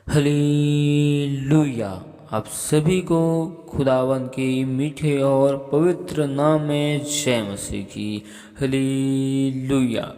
Hallelujah. आप सभी को खुदावन के मीठे और पवित्र नाम में जय मसीह की। हालेलुया।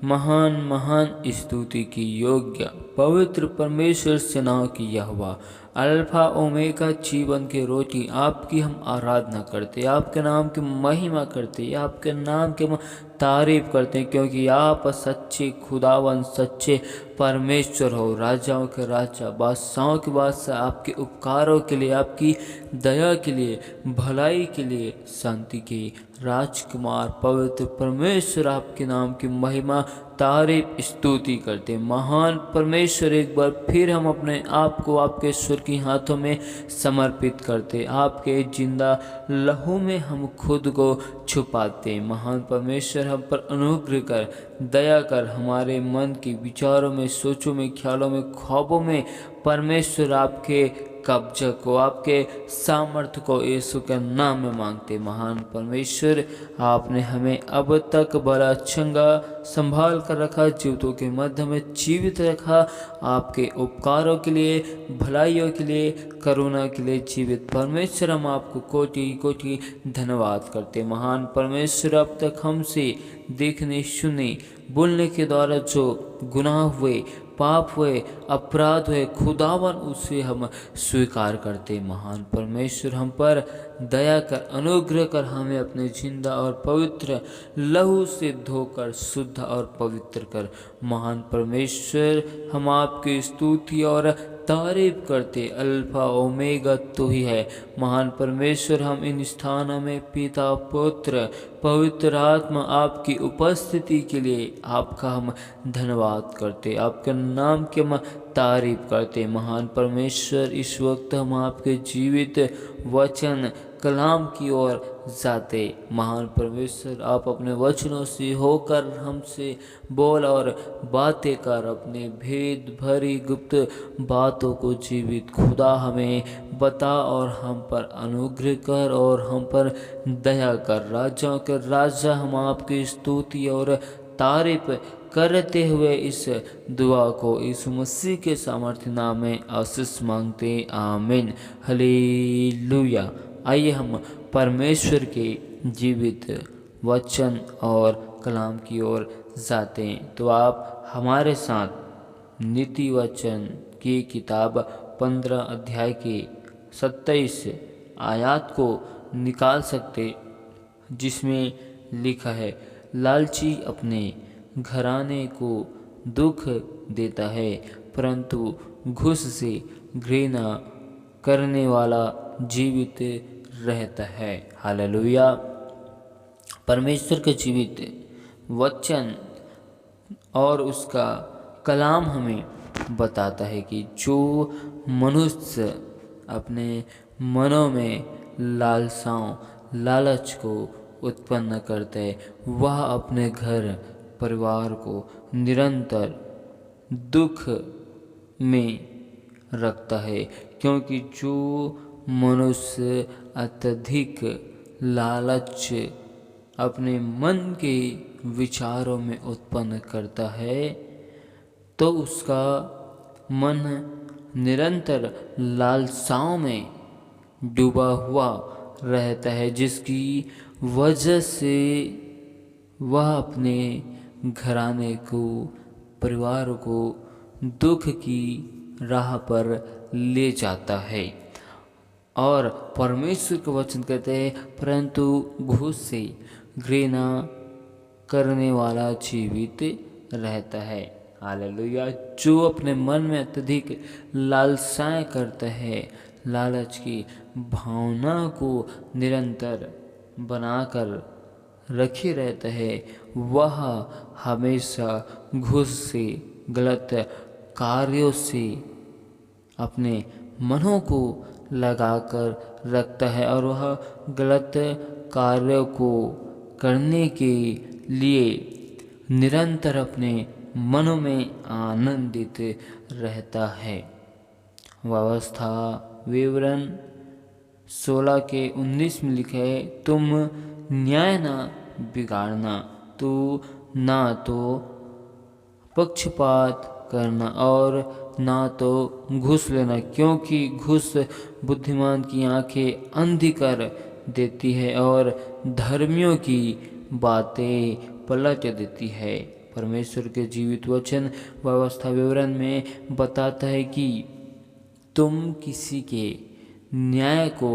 महान महान स्तुति की योग्य पवित्र परमेश्वर सेनाओं की यहोवा अल्फा ओमेगा जीवन के रोटी आपकी हम आराधना करते, आपके नाम की महिमा करते, आपके नाम की हम तारीफ करते हैं, क्योंकि आप सच्चे खुदावन सच्चे परमेश्वर हो, राजाओं के राजा बादशाहों के बादशाह। आपके उपकारों के लिए, आपकी दया के लिए, भलाई के लिए, शांति के राजकुमार पवित्र परमेश्वर आपके नाम की महिमा तारीफ स्तुति करते। महान परमेश्वर, एक बार फिर हम अपने आप को आपके ईश्वर के हाथों में समर्पित करते, आपके जिंदा लहू में हम खुद को छुपाते। महान परमेश्वर, हम पर अनुग्रह कर, दया कर, हमारे मन के विचारों में, सोचों में, ख्यालों में, ख्वाबों में परमेश्वर आपके कब्जा को, आपके सामर्थ्य को यीशु के नाम में मांगते। महान परमेश्वर, आपने हमें अब तक बड़ा चंगा संभाल कर रखा, जीवितों के मध्य में जीवित रखा। आपके उपकारों के लिए, भलाइयों के लिए, करुणा के लिए जीवित परमेश्वर, हम आपको कोटि कोटि धन्यवाद करते। महान परमेश्वर, अब तक हमसे देखने, सुने, बोलने के द्वारा जो गुनाह हुए, पाप हुए, अपराध हुए, खुदावन उसे हम स्वीकार करते। महान परमेश्वर, हम पर दया कर, अनुग्रह कर, हमें अपने जिंदा और पवित्र लहू से धोकर शुद्ध और पवित्र कर। महान परमेश्वर, हम आपकी स्तुति और तारीफ करते। अल्फा ओमेगा तो ही है। महान परमेश्वर, हम इन स्थानों में पिता, पुत्र, पवित्र आत्मा आपकी उपस्थिति के लिए आपका हम धन्यवाद करते, आपके नाम के हम तारीफ करते। महान परमेश्वर, इस वक्त हम आपके जीवित वचन कलाम की ओर जाते। महान परमेश्वर, आप अपने वचनों से होकर हमसे बोल और बातें कर, अपने भेद भरी गुप्त बातों को जीवित खुदा हमें बता और हम पर अनुग्रह कर और हम पर दया कर। राजाओं के राजा, हम आपकी स्तुति और तारीफ करते हुए इस दुआ को यीशु मसीह के सामर्थ्य नाम में आशीष मांगते, आमीन। हालेलुया। आइए हम परमेश्वर के जीवित वचन और कलाम की ओर जाते हैं। तो आप हमारे साथ नीति वचन की किताब 15 अध्याय की 27 आयत को निकाल सकते, जिसमें लिखा है, लालची अपने घराने को दुख देता है, परंतु घूस से घृणा करने वाला जीवित रहता है। हालेलुया। परमेश्वर का जीवित वचन और उसका कलाम हमें बताता है कि जो मनुष्य अपने मनों में लालसाओं, लालच को उत्पन्न करता है, वह अपने घर परिवार को निरंतर दुख में रखता है, क्योंकि जो मनुष्य अत्यधिक लालच अपने मन के विचारों में उत्पन्न करता है, तो उसका मन निरंतर लालसाओं में डूबा हुआ रहता है, जिसकी वजह से वह अपने घराने को, परिवार को दुख की राह पर ले जाता है। और परमेश्वर का वचन कहते हैं, परंतु घूस से घृणा करने वाला जीवित रहता है। हालेलुया। जो अपने मन में अत्यधिक लालसाएं करता है, लालच की भावना को निरंतर बनाकर रखे रहता है, वह हमेशा घूस से, गलत कार्यों से अपने मनों को लगाकर रखता है और वह गलत कार्यों को करने के लिए निरंतर अपने मनों में आनंदित रहता है। व्यवस्था विवरण 16 के 19 में लिखा है, तुम न्याय ना बिगाड़ना, तू ना तो पक्षपात करना और ना तो घूस लेना, क्योंकि घूस बुद्धिमान की आंखें अंधी कर देती है और धर्मियों की बातें पलट देती है। परमेश्वर के जीवित वचन व्यवस्था विवरण में बताता है कि तुम किसी के न्याय को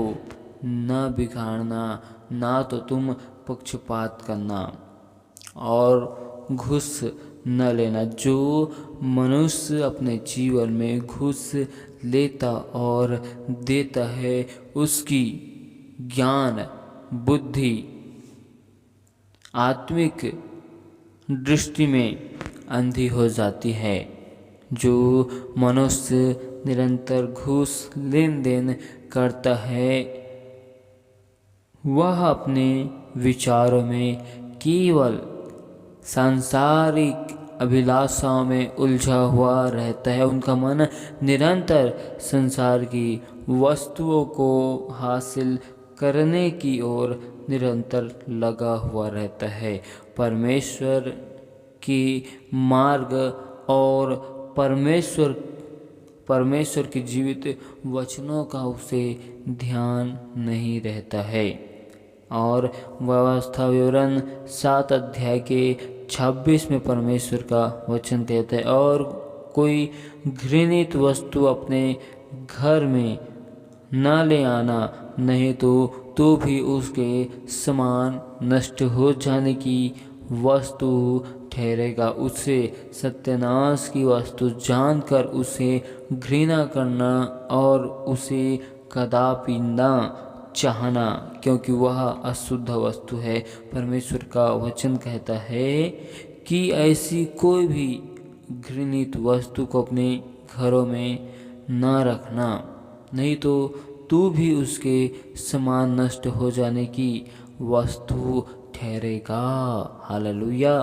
न बिगाड़ना, ना तो तुम पक्षपात करना और घूस न लेना। जो मनुष्य अपने जीवन में घूस लेता और देता है उसकी ज्ञान बुद्धि आत्मिक दृष्टि में अंधी हो जाती है। जो मनुष्य निरंतर घूस लेन देन करता है वह अपने विचारों में केवल सांसारिक अभिलाषाओं में उलझा हुआ रहता है। उनका मन निरंतर संसार की वस्तुओं को हासिल करने की ओर निरंतर लगा हुआ रहता है। परमेश्वर की मार्ग और परमेश्वर के जीवित वचनों का उसे ध्यान नहीं रहता है। और व्यवस्था विवरण 7 अध्याय के 26 में परमेश्वर का वचन कहता है, और कोई घृणित वस्तु अपने घर में न ले आना, नहीं तो भी उसके समान नष्ट हो जाने की वस्तु ठहरेगा। उसे सत्यानाश की वस्तु जानकर उसे घृणा करना और उसे कदापि न चाहना, क्योंकि वह अशुद्ध वस्तु है। परमेश्वर का वचन कहता है कि ऐसी कोई भी घृणित वस्तु को अपने घरों में न रखना, नहीं तो तू भी उसके समान नष्ट हो जाने की वस्तु ठहरेगा। हालेलुया।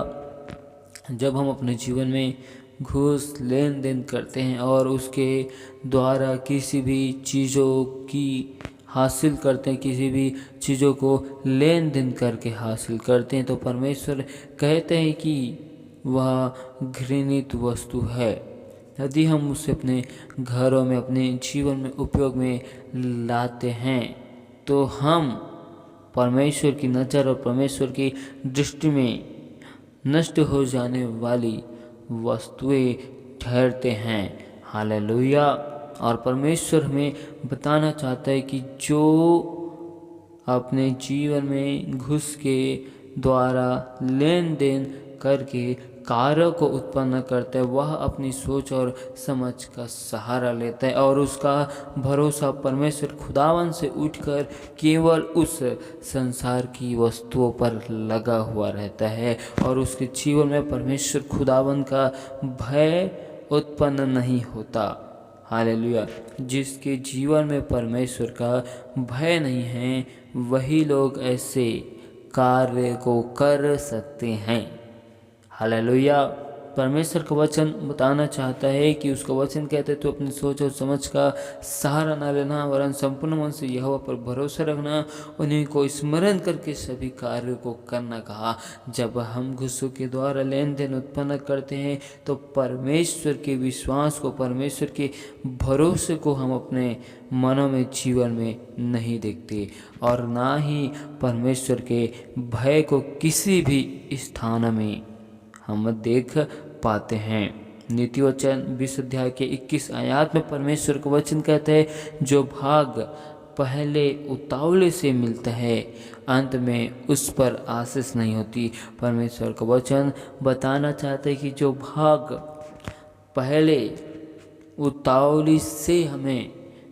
जब हम अपने जीवन में घूस लेन देन करते हैं और उसके द्वारा किसी भी चीज़ों की हासिल करते हैं, किसी भी चीज़ों को लेन देन करके हासिल करते हैं, तो परमेश्वर कहते हैं कि वह घृणित वस्तु है। यदि हम उसे अपने घरों में, अपने जीवन में उपयोग में लाते हैं तो हम परमेश्वर की नज़र और परमेश्वर की दृष्टि में नष्ट हो जाने वाली वस्तुएं ठहरते हैं। हालेलुया। और परमेश्वर हमें बताना चाहता है कि जो अपने जीवन में घूस के द्वारा लेन देन करके कार्य को उत्पन्न करता है, वह अपनी सोच और समझ का सहारा लेता है और उसका भरोसा परमेश्वर खुदावन से उठकर केवल उस संसार की वस्तुओं पर लगा हुआ रहता है और उसके जीवन में परमेश्वर खुदावन का भय उत्पन्न नहीं होता। हालेलुया। जिसके जीवन में परमेश्वर का भय नहीं है वही लोग ऐसे कार्य को कर सकते हैं। हालेलुया। परमेश्वर का वचन बताना चाहता है कि उसका वचन कहते तो अपनी सोच और समझ का सहारा न लेना, वरन संपूर्ण मन से यहोवा पर भरोसा रखना, उन्हीं को स्मरण करके सभी कार्यों को करना कहा। जब हम घूसों के द्वारा लेन देन उत्पन्न करते हैं तो परमेश्वर के विश्वास को, परमेश्वर के भरोसे को हम अपने मनों में, जीवन में नहीं देखते और ना ही परमेश्वर के भय को किसी भी स्थान में हम देख पाते हैं। नीति वचन 20 अध्याय के 21 आयत में परमेश्वर का वचन कहता है, जो भाग पहले उतावले से मिलता है अंत में उस पर आशीष नहीं होती। परमेश्वर का वचन बताना चाहता है कि जो भाग पहले उतावली से हमें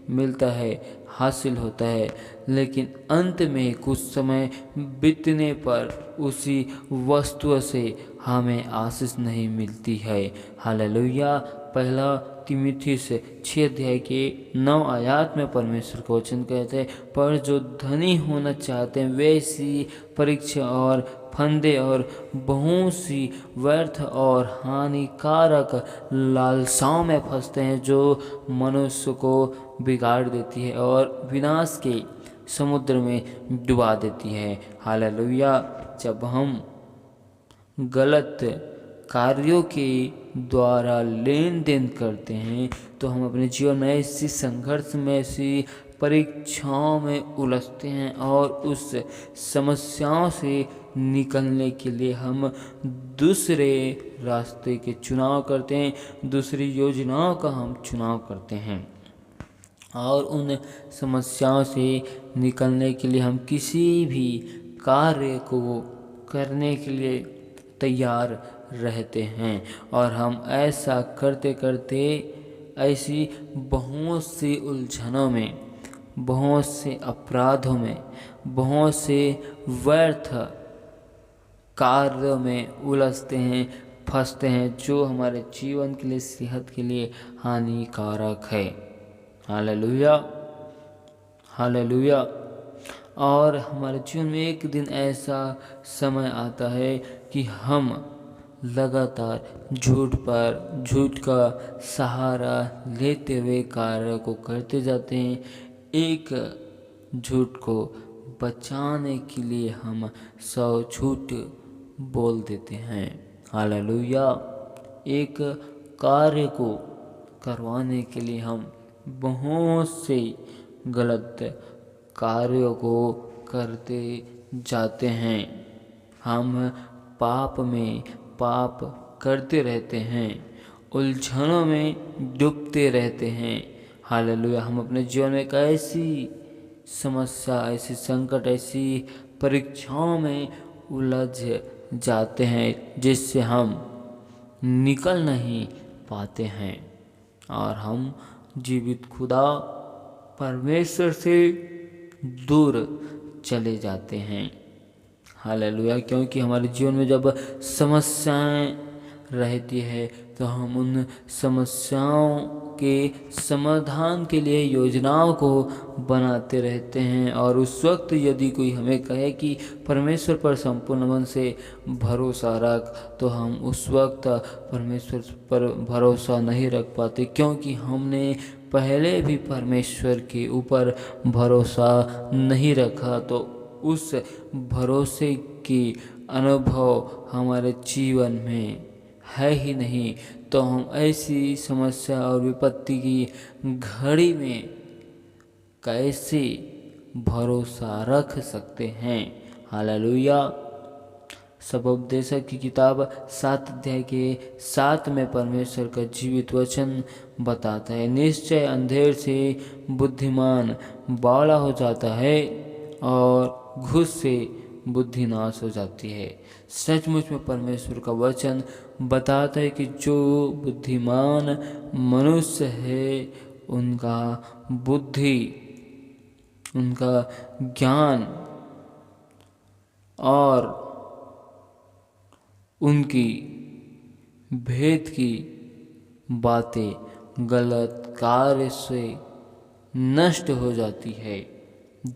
मिलता है, हासिल होता है, लेकिन अंत में कुछ समय बीतने पर उसी वस्तु से हमें आशीष नहीं मिलती है। हालेलुया। पहला तीमुथियुस 6 अध्याय के 9 आयत में परमेश्वर का वचन कहते हैं, पर जो धनी होना चाहते हैं वे इसी परीक्षा और फंदे और बहुत सी व्यर्थ और हानिकारक लालसाओं में फंसते हैं, जो मनुष्य को बिगाड़ देती है और विनाश के समुद्र में डुबा देती है। हालेलुया। जब हम गलत कार्यों के द्वारा लेन देन करते हैं तो हम अपने जीवन में ऐसी संघर्ष में, ऐसी परीक्षाओं में उलझते हैं और उस समस्याओं से निकलने के लिए हम दूसरे रास्ते के चुनाव करते हैं, दूसरी योजनाओं का हम चुनाव करते हैं और उन समस्याओं से निकलने के लिए हम किसी भी कार्य को करने के लिए तैयार रहते हैं। और हम ऐसा करते करते ऐसी बहुत सी उलझनों में, बहुत से अपराधों में, बहुत से व्यर्थ कार्यों में उलझते हैं, फंसते हैं, जो हमारे जीवन के लिए, सेहत के लिए हानिकारक है। Hallelujah, hallelujah. और हमारे जीवन में एक दिन ऐसा समय आता है कि हम लगातार झूठ का सहारा लेते हुए कार्य को करते जाते हैं। एक झूठ को बचाने के लिए हम 100 झूठ बोल देते हैं। हालेलुया। एक कार्य को करवाने के लिए हम बहुत से गलत कार्यों को करते जाते हैं। हम पाप में पाप करते रहते हैं, उलझनों में डूबते रहते हैं। हालेलुया। हम अपने जीवन में एक ऐसी समस्या, ऐसी संकट, ऐसी परीक्षाओं में उलझ जाते हैं जिससे हम निकल नहीं पाते हैं और हम जीवित खुदा परमेश्वर से दूर चले जाते हैं। हालेलुया। क्योंकि हमारे जीवन में जब समस्याएं रहती है तो हम उन समस्याओं के समाधान के लिए योजनाओं को बनाते रहते हैं और उस वक्त यदि कोई हमें कहे कि परमेश्वर पर संपूर्ण मन से भरोसा रख, तो हम उस वक्त परमेश्वर पर भरोसा नहीं रख पाते, क्योंकि हमने पहले भी परमेश्वर के ऊपर भरोसा नहीं रखा। तो उस भरोसे की अनुभव हमारे जीवन में है ही नहीं, तो हम ऐसी समस्या और विपत्ति की घड़ी में कैसे भरोसा रख सकते हैं। हालेलुया। सबोपदेशक की किताब 7 अध्याय के 7 में परमेश्वर का जीवित वचन बताता है, निश्चय अंधेर से बुद्धिमान बावला हो जाता है और घुस से बुद्धि नाश हो जाती है। सचमुच में परमेश्वर का वचन बताता है कि जो बुद्धिमान मनुष्य है उनका बुद्धि, उनका ज्ञान और उनकी भेद की बातें गलत कार्य से नष्ट हो जाती है।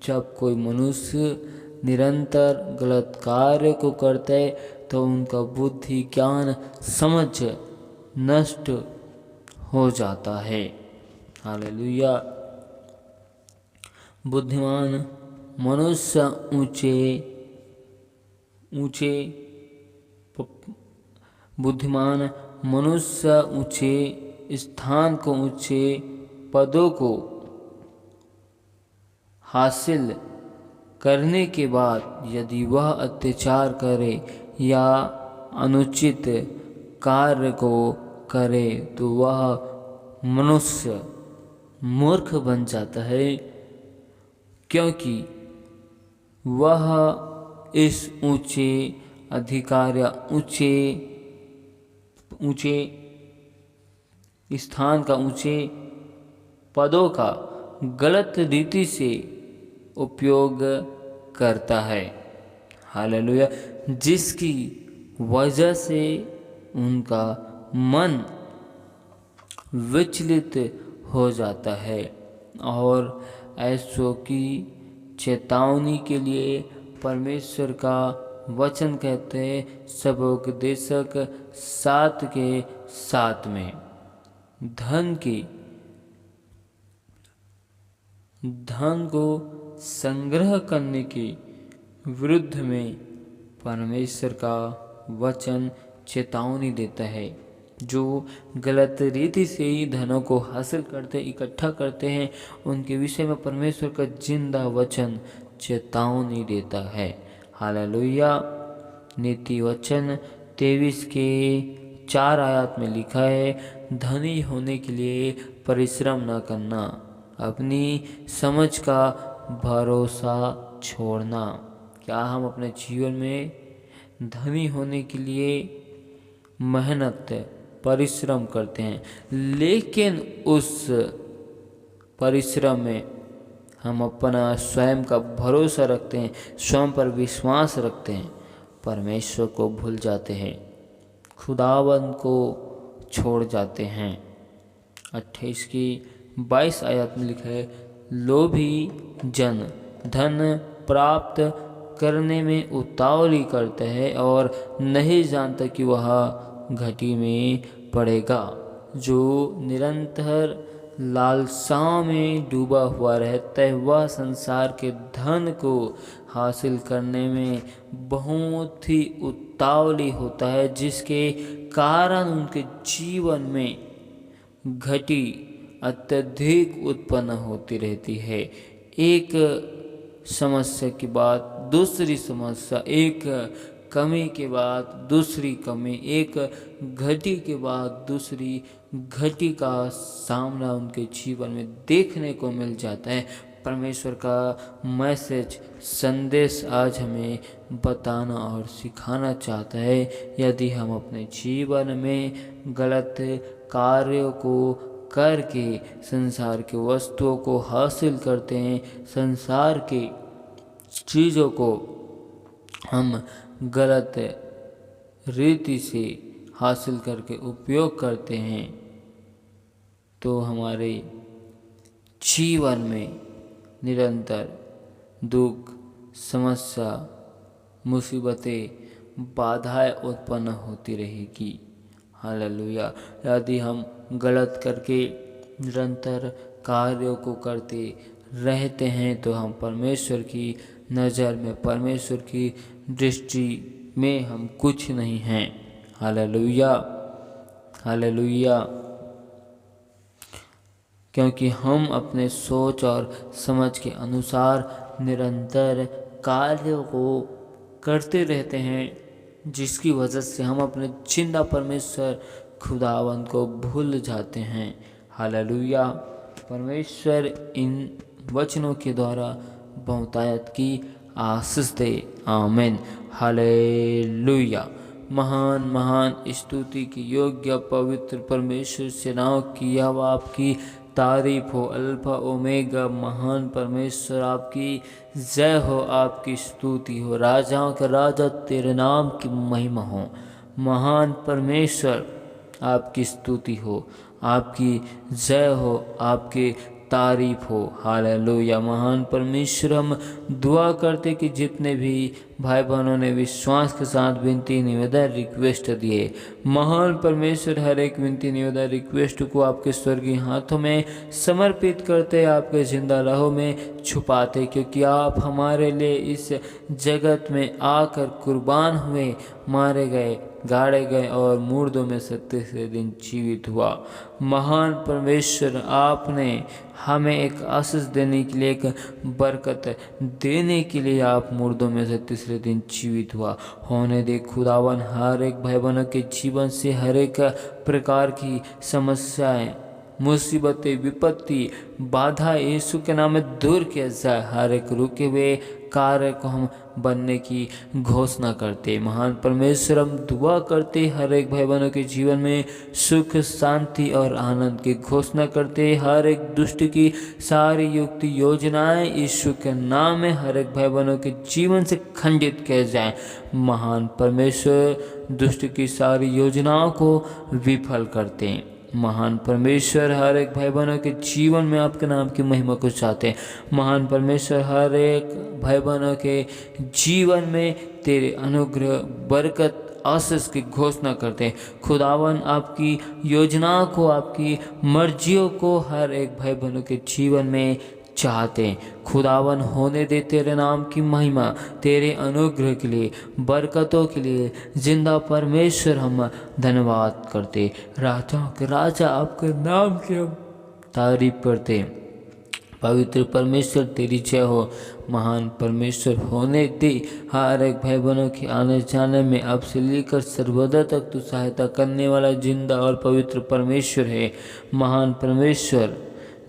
जब कोई मनुष्य निरंतर गलत कार्य को करता है तो उनका बुद्धि, ज्ञान, समझ नष्ट हो जाता है। हालेलुया। बुद्धिमान मनुष्य बुद्धिमान मनुष्य ऊंचे स्थान को, ऊंचे पदों को हासिल करने के बाद यदि वह अत्याचार करे या अनुचित कार्य को करे तो वह मनुष्य मूर्ख बन जाता है, क्योंकि वह इस ऊंचे अधिकार या ऊंचे स्थान का, ऊंचे पदों का गलत रीति से उपयोग करता है। हालेलुया। जिसकी वजह से उनका मन विचलित हो जाता है और ऐसों की चेतावनी के लिए परमेश्वर का वचन कहते हैं सबोपदेशक 7 के 7 में, धन को संग्रह करने के विरुद्ध में परमेश्वर का वचन चेतावनी देता है। जो गलत रीति से ही धनों को हासिल करते इकट्ठा करते हैं, उनके विषय में परमेश्वर का जिंदा वचन चेतावनी देता है। हालेलुया। नीति वचन 23 के 4 आयत में लिखा है, धनी होने के लिए परिश्रम न करना, अपनी समझ का भरोसा छोड़ना। क्या हम अपने जीवन में धनी होने के लिए मेहनत परिश्रम करते हैं, लेकिन उस परिश्रम में हम अपना स्वयं का भरोसा रखते हैं, स्वयं पर विश्वास रखते हैं, परमेश्वर को भूल जाते हैं, खुदावंद को छोड़ जाते हैं। 28 की 22 आयत में लिखा है, लोभी जन धन प्राप्त करने में उतावली करते हैं और नहीं जानता कि वह घटी में पड़ेगा। जो निरंतर लालसाओं में डूबा हुआ रहता है, वह संसार के धन को हासिल करने में बहुत ही उतावली होता है, जिसके कारण उनके जीवन में घटी अत्यधिक उत्पन्न होती रहती है। एक समस्या के बाद दूसरी समस्या, एक कमी के बाद दूसरी कमी, एक घटी के बाद दूसरी घटी का सामना उनके जीवन में देखने को मिल जाता है। परमेश्वर का मैसेज संदेश आज हमें बताना और सिखाना चाहता है, यदि हम अपने जीवन में गलत कार्यों को करके संसार के वस्तुओं को हासिल करते हैं, संसार के चीज़ों को हम गलत रीति से हासिल करके उपयोग करते हैं, तो हमारे जीवन में निरंतर दुख, समस्या, मुसीबतें, बाधाएं उत्पन्न होती रहेगी। हालेलुया। यदि हम गलत करके निरंतर कार्यों को करते रहते हैं, तो हम परमेश्वर की नज़र में, परमेश्वर की दृष्टि में हम कुछ नहीं हैं। Hallelujah, hallelujah. क्योंकि हम अपने सोच और समझ के अनुसार निरंतर कार्यों को करते रहते हैं, जिसकी वजह से हम अपने जिंदा परमेश्वर खुदावंद को भूल जाते हैं। हालेलुया। परमेश्वर इन वचनों के द्वारा बहुतायत की आशीष दे। आमीन। हालेलुया। महान महान स्तुति की योग्य पवित्र परमेश्वर सेनाओं की अब आपकी तारीफ हो। अल्फा ओमेगा महान परमेश्वर आपकी जय हो, आपकी स्तुति हो। राजाओं के राजा तेरे नाम की महिमा हो। महान परमेश्वर आपकी स्तुति हो, आपकी जय हो, आपकी तारीफ हो। हालेलुया। महान परमेश्वर, हम दुआ करते कि जितने भी भाई बहनों ने विश्वास के साथ विनती निवेदन रिक्वेस्ट दिए, महान परमेश्वर हर एक विनती निवेदन रिक्वेस्ट को आपके स्वर्गीय हाथों में समर्पित करते, आपके जिंदा राहों में छुपाते, क्योंकि आप हमारे लिए इस जगत में आकर कुर्बान हुए, मारे गए, गाड़े गए और मुर्दों में से तीसरे दिन जीवित हुआ। महान परमेश्वर, आपने हमें एक आशीष देने के लिए, एक बरकत देने के लिए आप मुर्दों में से तीसरे दिन जीवित हुआ। होने दे खुदावन हर एक भाई बहनों के जीवन से हर एक प्रकार की समस्याएं, मुसीबतें, विपत्ति, बाधा यीशु के नाम में दूर किया जाए। हर एक रुके हुए कार्य को हम बनने की घोषणा करते। महान परमेश्वर, हम दुआ करते हर एक भाई बहनों के जीवन में सुख, शांति और आनंद की घोषणा करते। हर एक दुष्ट की सारी युक्ति योजनाएं यीशु के नाम में हर एक भाई बहनों के जीवन से खंडित किए जाएं। महान परमेश्वर, दुष्ट की सारी योजनाओं को विफल करते हैं। महान परमेश्वर, हर एक भाई बहनों के जीवन में आपके नाम की महिमा को चाहते हैं। महान परमेश्वर, हर एक भाई बहनों के जीवन में तेरे अनुग्रह, बरकत, आशीष की घोषणा करते हैं। खुदावन, आपकी योजनाओं को, आपकी मर्जियों को हर एक भाई बहनों के जीवन में चाहते हैं। खुदावन होने दे तेरे नाम की महिमा, तेरे अनुग्रह के लिए, बरकतों के लिए। जिंदा परमेश्वर हम धन्यवाद करते, राजाओं के राजा आपके नाम की हम तारीफ करते। पवित्र परमेश्वर तेरी जय हो। महान परमेश्वर होने दे हर एक भाई बहनों के आने जाने में अब से लेकर सर्वदा तक तू सहायता करने वाला जिंदा और पवित्र परमेश्वर है। महान परमेश्वर,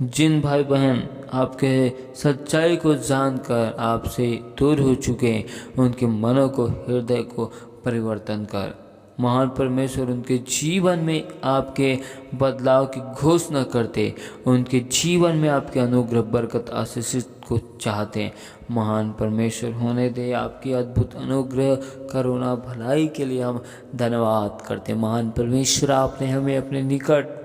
जिन भाई बहन आपके सच्चाई को जानकर आपसे दूर हो चुके हैं, उनके मनों को, हृदय को परिवर्तन कर। महान परमेश्वर, उनके जीवन में आपके बदलाव की घोषणा करते, उनके जीवन में आपके अनुग्रह, बरकत, आशीष को चाहते हैं। महान परमेश्वर होने दे आपकी अद्भुत अनुग्रह, करुणा, भलाई के लिए हम धन्यवाद करते हैं। महान परमेश्वर, आपने हमें अपने निकट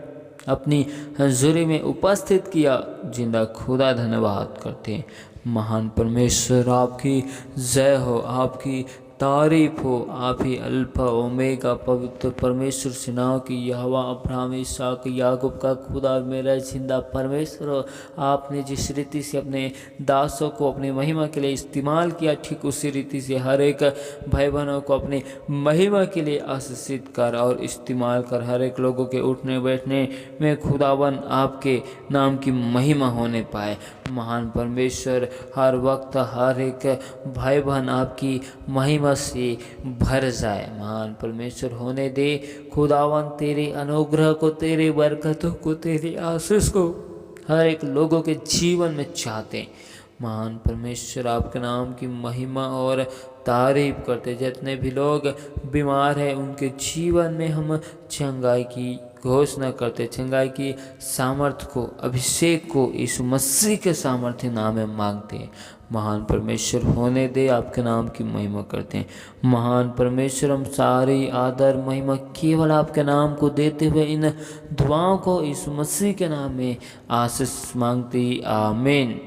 अपनी हज़ूरी में उपस्थित किया, जिंदा खुदा धन्यवाद करते हैं। महान परमेश्वर, आपकी जय हो, आपकी तारीफ हो। आप ही अल्फा ओमेगा, पवित्र परमेश्वर, सेनाओं की यहोवा, अब्राहम, इसहाक, याकूब का खुदा, मेरा जिंदा परमेश्वर हो। आपने जिस रीति से अपने दासों को अपनी महिमा के लिए इस्तेमाल किया, ठीक उसी रीति से हर एक भाई बहनों को अपनी महिमा के लिए आशीषित कर और इस्तेमाल कर। हर एक लोगों के उठने बैठने में खुदावन आपके नाम की महिमा होने पाए। महान परमेश्वर, हर वक्त हर एक भाई बहन आपकी महिमा से भर जाए। महान परमेश्वर होने दे खुदावन तेरे अनुग्रह को, तेरे बरकतों को, तेरी आशीष को हर एक लोगों के जीवन में चाहते हैं। महान परमेश्वर, आपके नाम की महिमा और तारीफ करते। जितने भी लोग बीमार हैं, उनके जीवन में हम चंगाई की घोषणा करते, चंगाई की सामर्थ्य को, अभिषेक को यीशु मसीह के सामर्थ्य नाम में मांगते हैं। महान परमेश्वर होने दे आपके नाम की महिमा करते हैं। महान परमेश्वर, हम सारी आदर महिमा केवल आपके नाम को देते हुए इन दुआओं को यीशु मसीह के नाम में आशीष मांगते। आमीन।